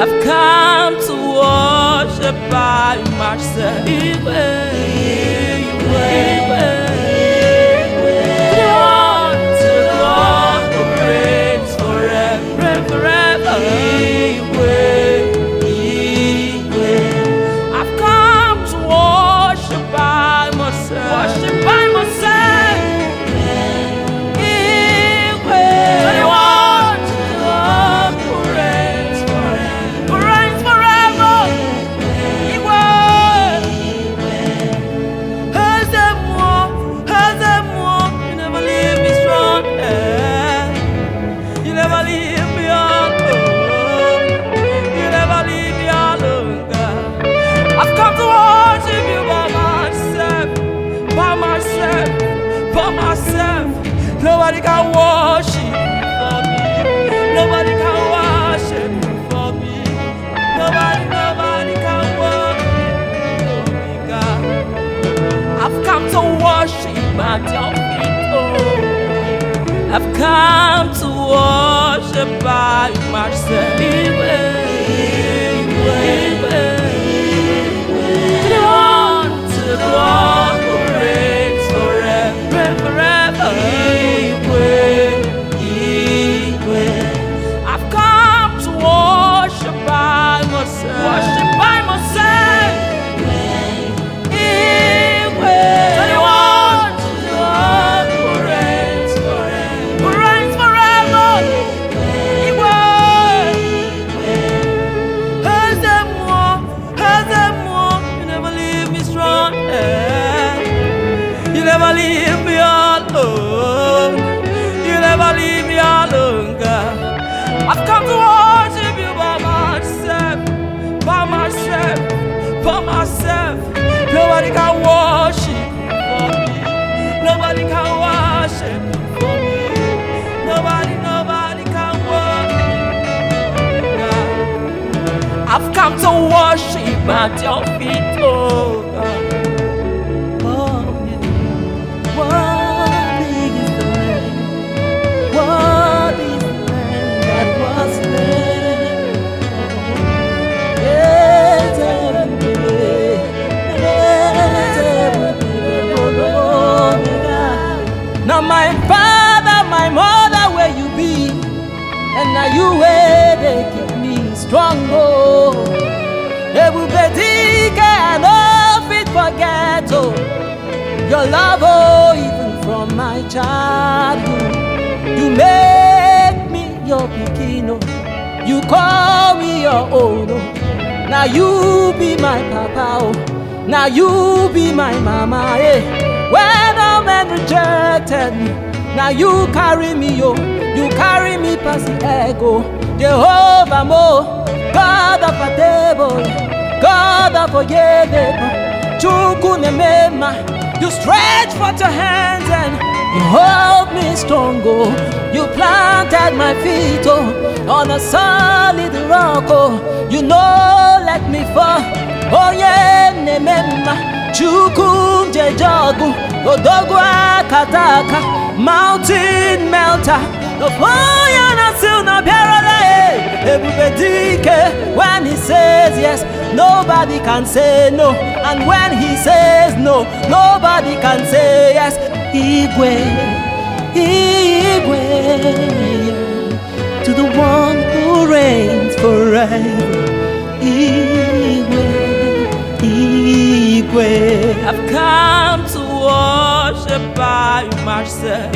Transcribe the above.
I've come to worship by myself. To the one who reigns forever and forever. I've come to worship by myself. Worship by myself. Nobody can worship for me. Nobody can worship for me. Nobody can worship for me, God. I've come to worship at your feet, oh. I've come to worship by myself. To the one who reigns forever and forever. I've come to worship by myself. Worship by myself. To the one who reigns forever. Who reigns forever. You never leave me strong. You never leave me alone. You never leave me alone, God. I've come to worship you by myself, by myself, by myself. Nobody can worship for me. Nobody can worship for me. Nobody can worship, God. I've come to worship at your feet, oh God. Now my father, my mother, where you be? And now you where they keep me strong, oh. Everybody can fit forget, oh. Your love, oh, even from my childhood. You make me your bikino. You call me your own, oh. Now you be my papa, oh. Now you be my mama, eh. When all men rejected me, now you carry me, oh. You carry me past the ego. Jehovah Mo, God of a table, God of a yedebo, Chukunemema. You stretch forth your hands and you hold me strong, oh. You planted my feet, oh, on a solid rock, oh. You know, let me fall. Oh yeah, nemema, chukum jejogu, odogu akataka, mountain melter, the fire na still no parallel. Everybody when he says yes, nobody can say no, and when he says no, nobody can say yes. Igwe, Igwe, to the one who reigns forever. Igwe, Igwe. I've come to worship by myself.